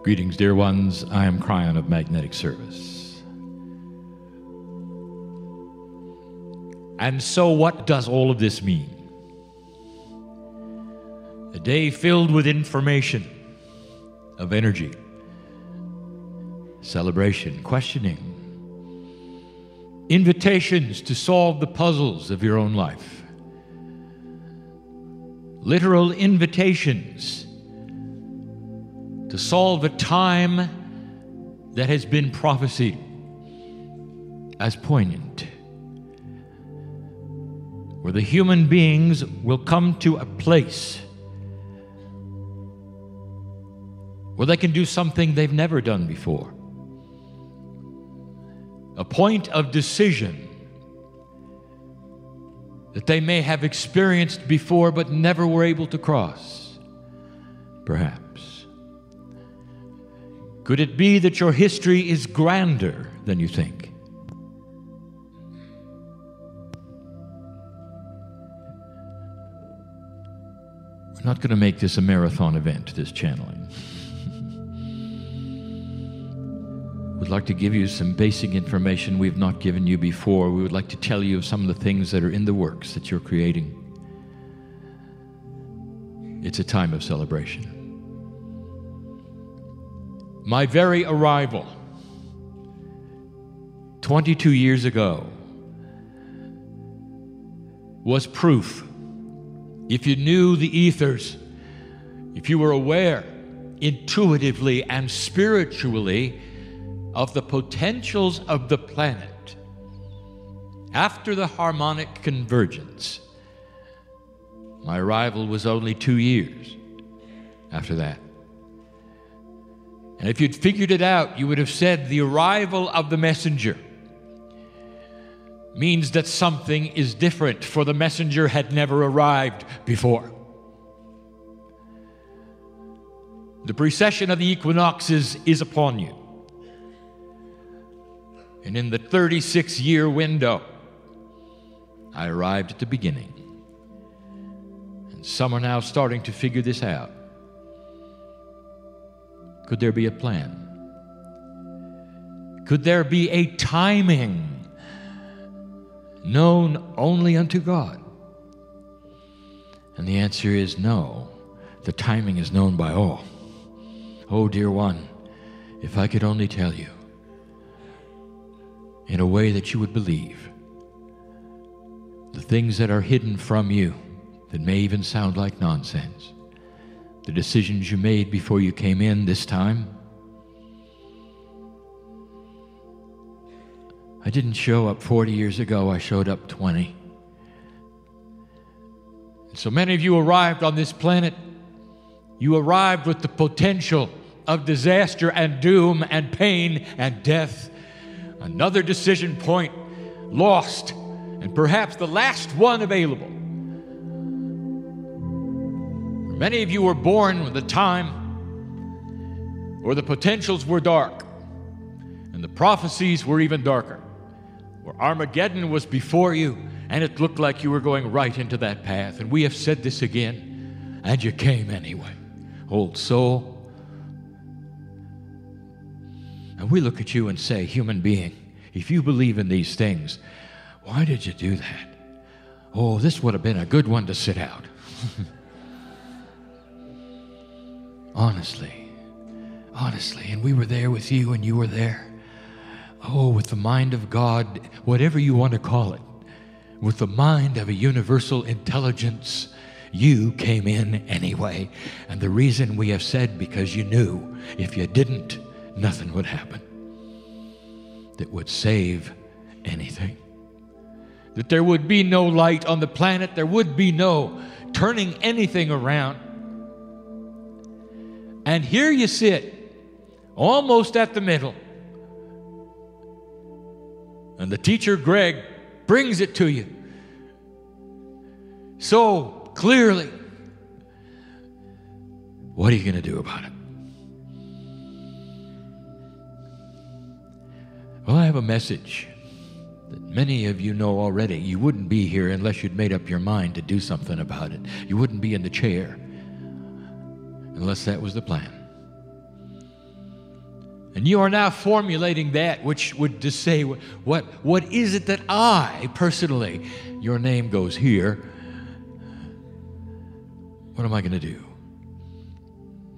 Greetings, dear ones. I am Kryon of Magnetic Service. And so what does all of this mean? A day filled with information, of energy, celebration, questioning, invitations to solve the puzzles of your own life, literal invitations to solve a time that has been prophesied as poignant, where the human beings will come to a place where they can do something they've never done before. A point of decision that they may have experienced before but never were able to cross, perhaps. Could it be that your history is grander than you think? We're not going to make this a marathon event, this channeling. We'd like to give you some basic information we've not given you before. We would like to tell you of some of the things that are in the works that you're creating. It's a time of celebration. My very arrival 22 years ago was proof. If you knew the ethers, if you were aware intuitively and spiritually of the potentials of the planet after the harmonic convergence, my arrival was only 2 years after that. And if you'd figured it out, you would have said the arrival of the messenger means that something is different, for the messenger had never arrived before. The precession of the equinoxes is upon you. And in the 36-year window, I arrived at the beginning. And some are now starting to figure this out. Could there be a plan? Could there be a timing known only unto God? And the answer is no. The timing is known by all. Oh, dear one, if I could only tell you in a way that you would believe the things that are hidden from you that may even sound like nonsense. The decisions you made before you came in this time. I didn't show up 40 years ago, I showed up 20. And so many of you arrived on this planet. You arrived with the potential of disaster and doom and pain and death. Another decision point lost, and perhaps the last one available. Many of you were born with a time where the potentials were dark and the prophecies were even darker, where Armageddon was before you and it looked like you were going right into that path. And we have said this again, and you came anyway, old soul. And we look at you and say, human being, if you believe in these things, why did you do that? Oh, this would have been a good one to sit out. Honestly, and we were there with you and you were there. Oh, with the mind of God, whatever you want to call it, with the mind of a universal intelligence, you came in anyway. And the reason we have said, because you knew if you didn't, nothing would happen that would save anything. That there would be no light on the planet, there would be no turning anything around. And here you sit, almost at the middle. And the teacher, Greg, brings it to you so clearly. What are you going to do about it? Well, I have a message that many of you know already. You wouldn't be here unless you'd made up your mind to do something about it. You wouldn't be in the chair unless that was the plan. And you are now formulating that which would just say, what is it that I, personally, your name goes here, what am I going to do?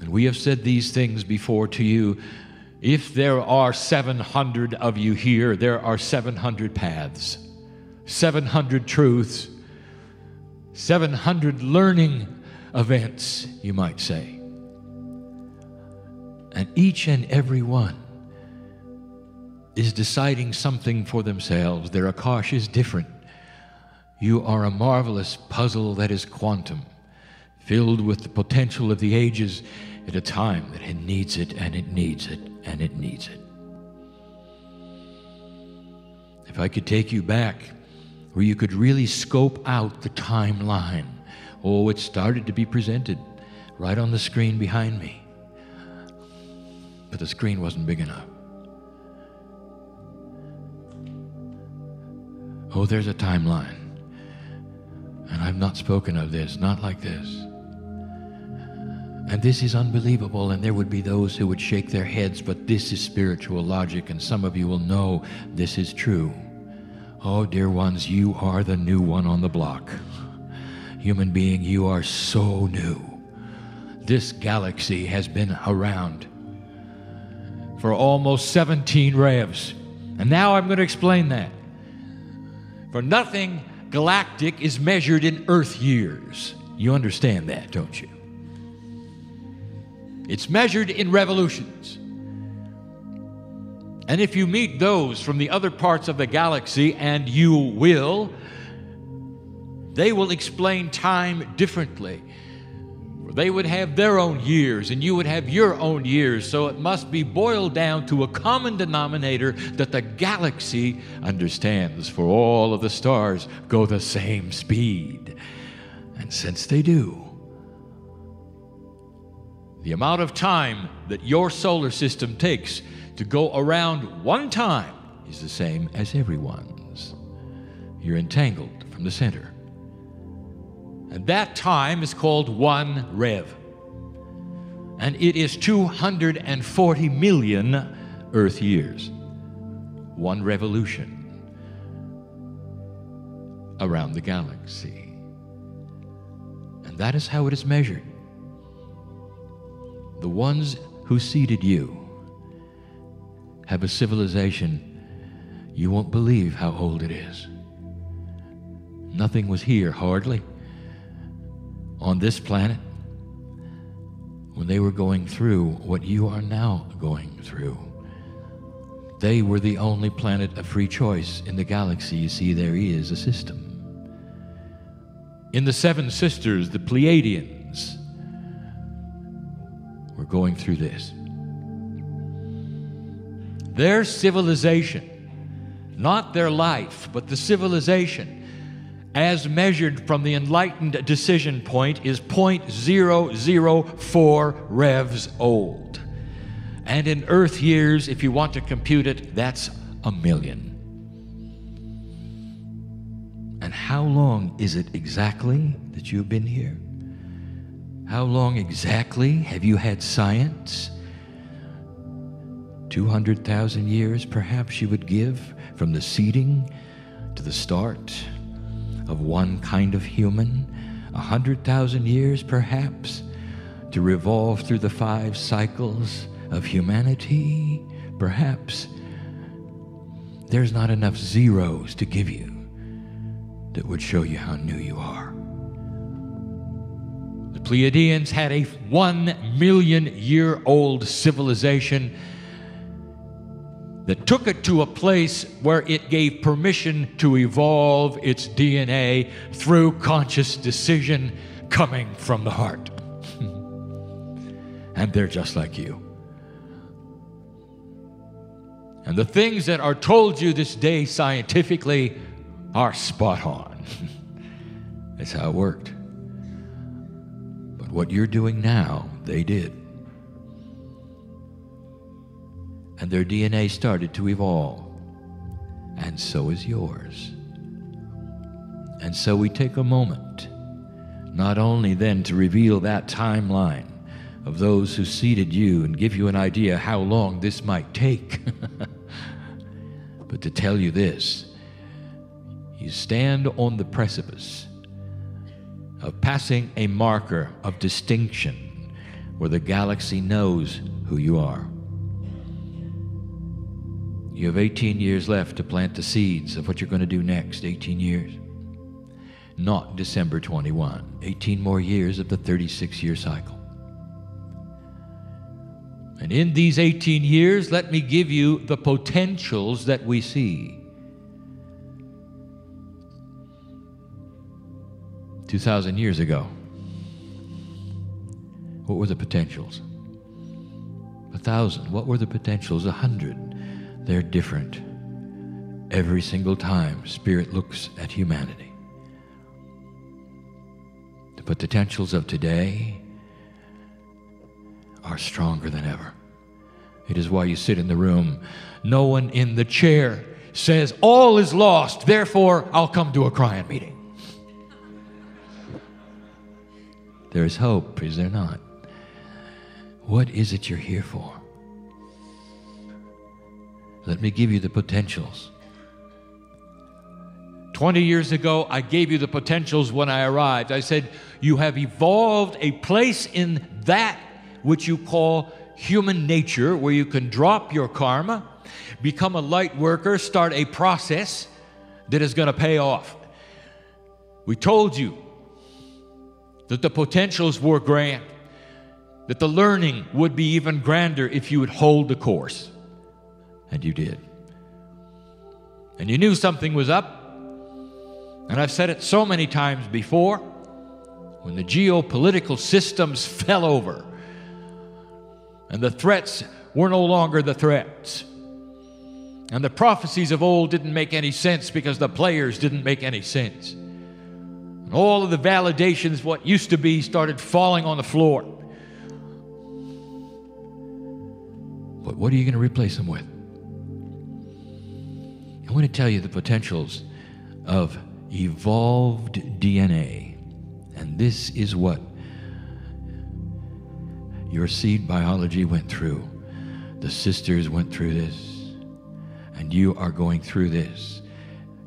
And we have said these things before to you. If there are 700 of you here, there are 700 paths, 700 truths, 700 learning events, you might say. And each and every one is deciding something for themselves. Their Akash is different. You are a marvelous puzzle that is quantum, filled with the potential of the ages at a time that it needs it, and it needs it, and it needs it. If I could take you back where you could really scope out the timeline. Oh, it started to be presented right on the screen behind me. But the screen wasn't big enough. Oh, there's a timeline. And I've not spoken of this, not like this. And this is unbelievable, and there would be those who would shake their heads, but this is spiritual logic, and some of you will know this is true. Oh, dear ones, you are the new one on the block. Human being, you are so new. This galaxy has been around for almost 17 revs. And now I'm going to explain that. For nothing galactic is measured in Earth years. You understand that, don't you? It's measured in revolutions. And if you meet those from the other parts of the galaxy, and you will, they will explain time differently. They would have their own years, and you would have your own years. So it must be boiled down to a common denominator that the galaxy understands, for all of the stars go the same speed. And since they do, the amount of time that your solar system takes to go around one time is the same as everyone's. You're entangled from the center. And that time is called 1 rev. And it is 240 million Earth years. 1 revolution around the galaxy. And that is how it is measured. The ones who seeded you have a civilization you won't believe how old it is. Nothing was here, hardly, on this planet when they were going through what you are now going through. They were the only planet of free choice in the galaxy. You see, there is a system. In the Seven Sisters, the Pleiadians were going through this. Their civilization, not their life, but the civilization, as measured from the enlightened decision point, is 0.004 revs old. And in Earth years, if you want to compute it, that's 1,000,000. And how long is it exactly that you've been here? How long exactly have you had science? 200,000 years, perhaps, you would give from the seeding to the start of one kind of human. 100,000 years, perhaps, to revolve through the 5 cycles of humanity. Perhaps there's not enough zeros to give you that would show you how new you are. The Pleiadians had a 1,000,000-year-old civilization that took it to a place where it gave permission to evolve its DNA through conscious decision coming from the heart. And they're just like you. And the things that are told you this day scientifically are spot on. That's how it worked. But what you're doing now, they did. And their DNA started to evolve. And so is yours. And so we take a moment, not only then to reveal that timeline, of those who seeded you and give you an idea how long this might take. But to tell you this, you stand on the precipice of passing a marker of distinction where the galaxy knows who you are. You have 18 years left to plant the seeds of what you're going to do next. 18 years. Not December 21. 18 more years of the 36-year cycle. And in these 18 years, let me give you the potentials that we see. 2,000 years ago, what were the potentials? 1,000. What were the potentials? 100. They're different. Every single time Spirit looks at humanity. The potentials of today are stronger than ever. It is why you sit in the room. No one in the chair says, all is lost, therefore I'll come to a kryon meeting. There is hope, is there not? What is it you're here for? Let me give you the potentials. 20 years ago, I gave you the potentials when I arrived. I said, you have evolved a place in that which you call human nature, where you can drop your karma, become a light worker, start a process that is going to pay off. We told you that the potentials were grand, that the learning would be even grander if you would hold the course. And you did. And you knew something was up. And I've said it so many times before, when the geopolitical systems fell over and the threats were no longer the threats, and the prophecies of old didn't make any sense because the players didn't make any sense. And all of the validations, what used to be, started falling on the floor. But what are you going to replace them with? I want to tell you the potentials of evolved DNA. And this is what your seed biology went through. The sisters went through this. And you are going through this.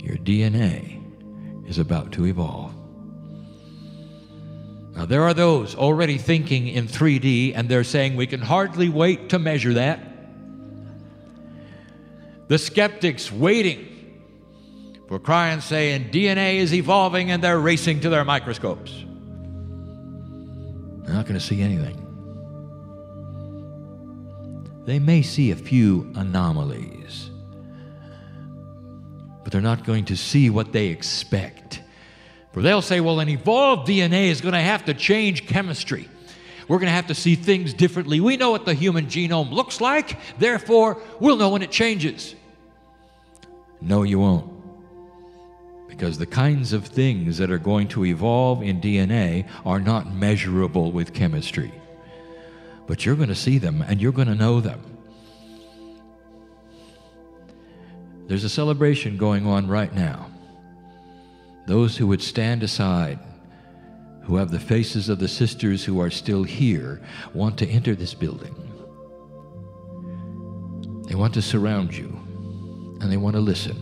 Your DNA is about to evolve. Now, there are those already thinking in 3D, and they're saying we can hardly wait to measure that. The skeptics waiting for kryon saying DNA is evolving, and they're racing to their microscopes. They're not going to see anything. They may see a few anomalies, but they're not going to see what they expect. For they'll say, well, an evolved DNA is going to have to change chemistry. We're going to have to see things differently. We know what the human genome looks like, therefore, we'll know when it changes. No, you won't. Because the kinds of things that are going to evolve in DNA are not measurable with chemistry. But you're going to see them, and you're going to know them. There's a celebration going on right now. Those who would stand aside, who have the faces of the sisters who are still here, want to enter this building. They want to surround you, and they want to listen,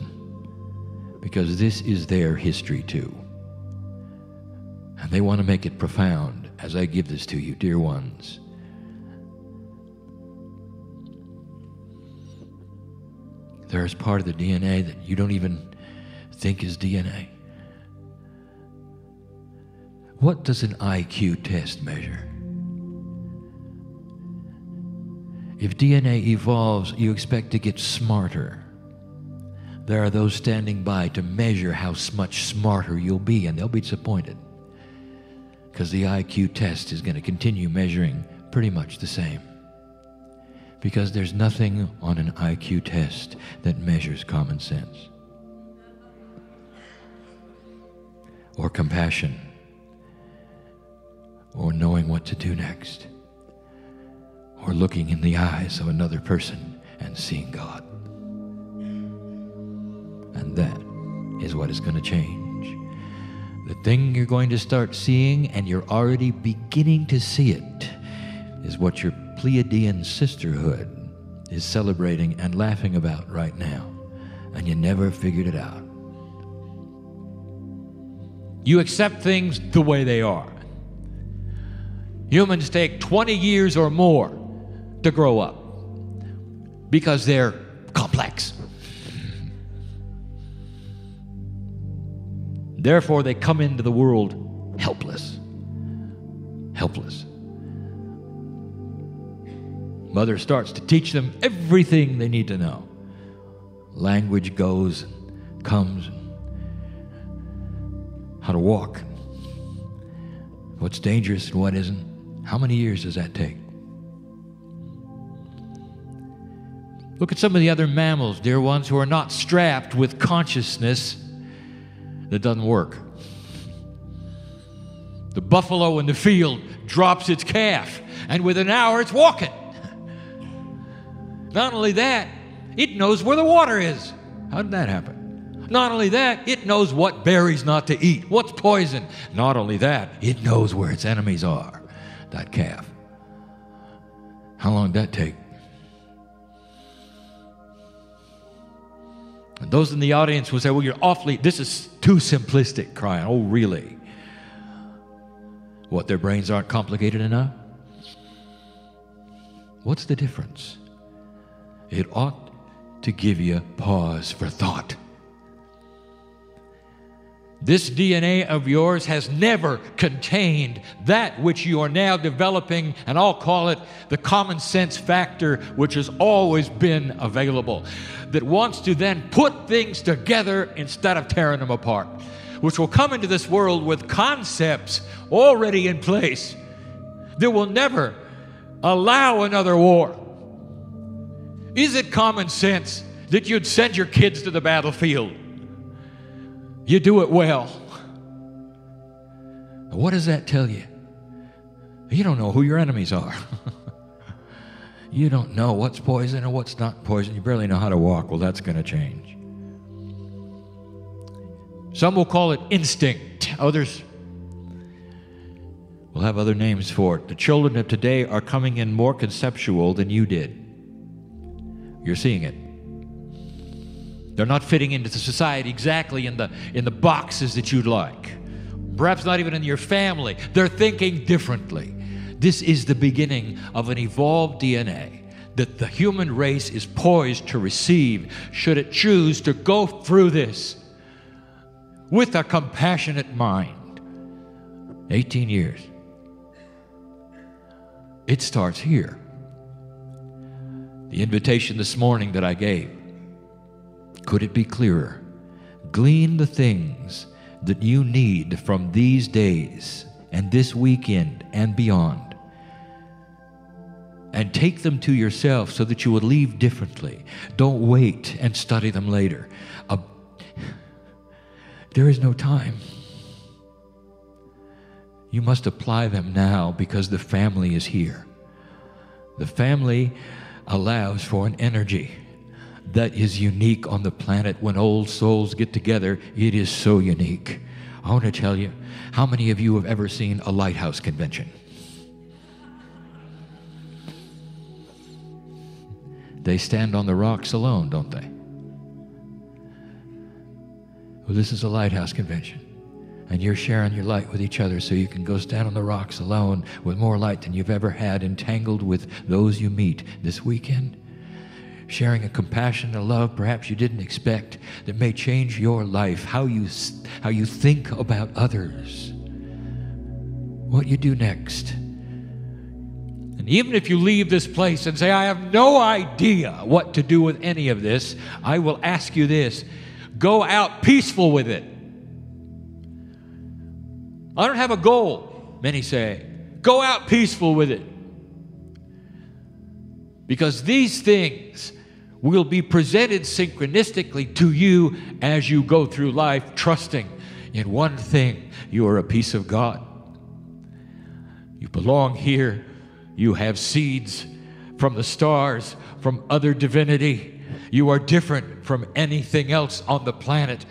because this is their history too. And they want to make it profound as I give this to you, dear ones. There is part of the DNA that you don't even think is DNA. What does an IQ test measure? If DNA evolves, you expect to get smarter. There are those standing by to measure how much smarter you'll be, and they'll be disappointed, because the IQ test is going to continue measuring pretty much the same. Because there's nothing on an IQ test that measures common sense, or compassion, or knowing what to do next, or looking in the eyes of another person and seeing God. And that is what is going to change. The thing you're going to start seeing, and you're already beginning to see it, is what your Pleiadian sisterhood is celebrating and laughing about right now, and you never figured it out. You accept things the way they are. Humans take 20 years or more to grow up because they're complex. Therefore, they come into the world helpless. Helpless. Mother starts to teach them everything they need to know. Language goes and comes. How to walk. What's dangerous and what isn't. How many years does that take? Look at some of the other mammals, dear ones, who are not strapped with consciousness that doesn't work. The buffalo in the field drops its calf, and within an hour it's walking. Not only that, it knows where the water is. How did that happen? Not only that, it knows what berries not to eat, what's poison. Not only that, it knows where its enemies are, that calf. How long did that take? And those in the audience will say, well, this is too simplistic, kryon. Oh, really? What, their brains aren't complicated enough? What's the difference? It ought to give you pause for thought. This DNA of yours has never contained that which you are now developing, and I'll call it the common sense factor, which has always been available, that wants to then put things together instead of tearing them apart, which will come into this world with concepts already in place that will never allow another war. Is it common sense that you'd send your kids to the battlefield? You do it well. What does that tell you? You don't know who your enemies are. You don't know what's poison and what's not poison. You barely know how to walk. Well, that's going to change. Some will call it instinct. Others will have other names for it. The children of today are coming in more conceptual than you did. You're seeing it. They're not fitting into the society exactly in the boxes that you'd like. Perhaps not even in your family. They're thinking differently. This is the beginning of an evolved DNA that the human race is poised to receive, should it choose to go through this with a compassionate mind. 18 years. It starts here. The invitation this morning that I gave, could it be clearer? Glean the things that you need from these days and this weekend and beyond, and take them to yourself so that you will leave differently. Don't wait and study them later. There is no time. You must apply them now because the family is here. The family allows for an energy that is unique on the planet. When old souls get together, it is so unique. I want to tell you, how many of you have ever seen a lighthouse convention? They stand on the rocks alone, don't they? Well, this is a lighthouse convention, and you're sharing your light with each other so you can go stand on the rocks alone with more light than you've ever had, entangled with those you meet this weekend. Sharing a compassion, a love perhaps you didn't expect that may change your life, how you think about others, what you do next. And even if you leave this place and say, I have no idea what to do with any of this, I will ask you this: go out peaceful with it. I don't have a goal, many say. Go out peaceful with it. Because these things will be presented synchronistically to you as you go through life, trusting in one thing: you are a piece of God. You belong here. You have seeds from the stars, from other divinity. You are different from anything else on the planet,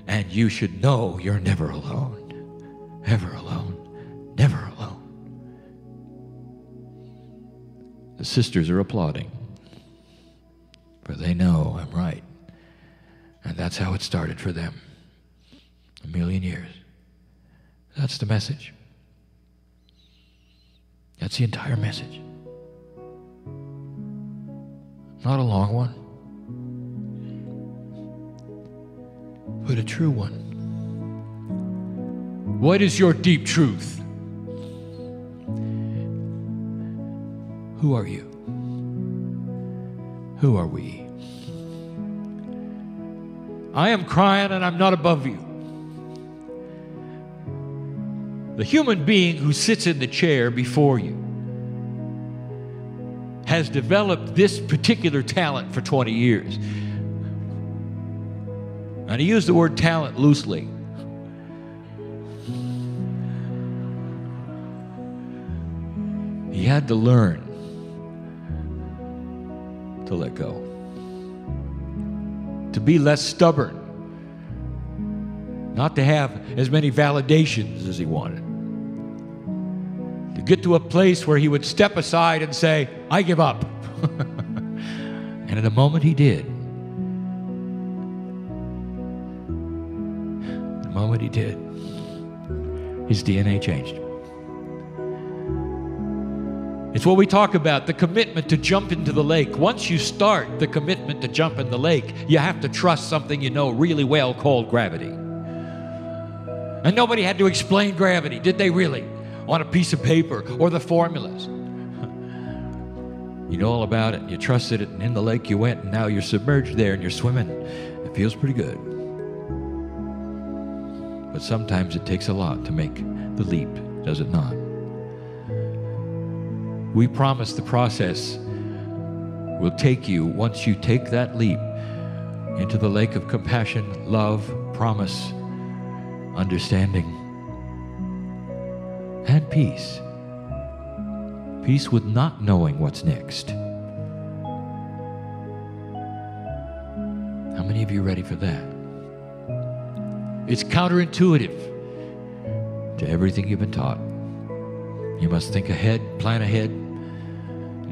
and you should know you're never alone. Ever alone. Never alone. The sisters are applauding, for they know I'm right. And that's how it started for them. 1,000,000 years. That's the message. That's the entire message. Not a long one, but a true one. What is your deep truth? Who are you? Who are we? I am kryon and I'm not above you. The human being who sits in the chair before you has developed this particular talent for 20 years. And I use the word talent loosely. He had to learn to let go, to be less stubborn, not to have as many validations as he wanted, to get to a place where he would step aside and say, I give up. And in the moment he did, his DNA changed. It's what we talk about, the commitment to jump into the lake. Once you start the commitment to jump in the lake, you have to trust something you know really well called gravity. And nobody had to explain gravity, did they really? On a piece of paper or the formulas. You know all about it, you trusted it, and in the lake you went, and now you're submerged there and you're swimming. It feels pretty good. But sometimes it takes a lot to make the leap, does it not? We promise the process will take you, once you take that leap, into the lake of compassion, love, promise, understanding, and peace. Peace with not knowing what's next. How many of you are ready for that? It's counterintuitive to everything you've been taught. You must think ahead, plan ahead,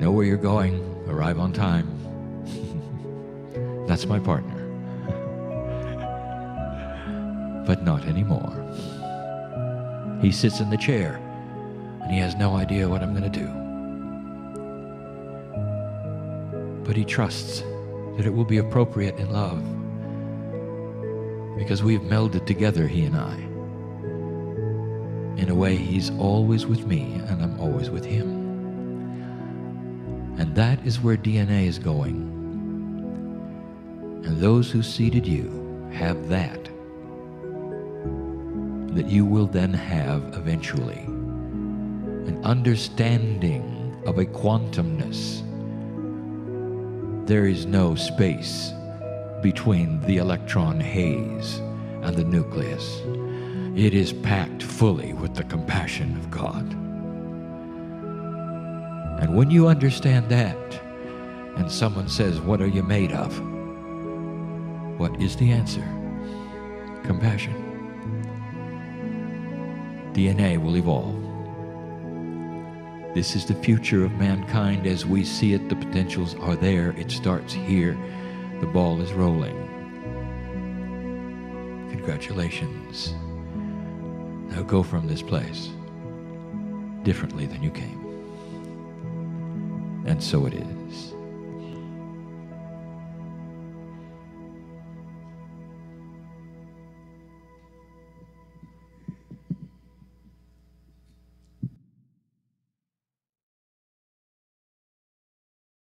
know where you're going, arrive on time. That's my partner. But not anymore. He sits in the chair and he has no idea what I'm going to do. But he trusts that it will be appropriate in love, because we've melded together, he and I. In a way, he's always with me and I'm always with him. And that is where DNA is going. And those who seeded you have that you will then have eventually. An understanding of a quantumness. There is no space between the electron haze and the nucleus. It is packed fully with the compassion of God. And when you understand that, and someone says, "What are you made of?" What is the answer? Compassion. DNA will evolve. This is the future of mankind as we see it. The potentials are there. It starts here. The ball is rolling. Congratulations. Now go from this place differently than you came. And so it is.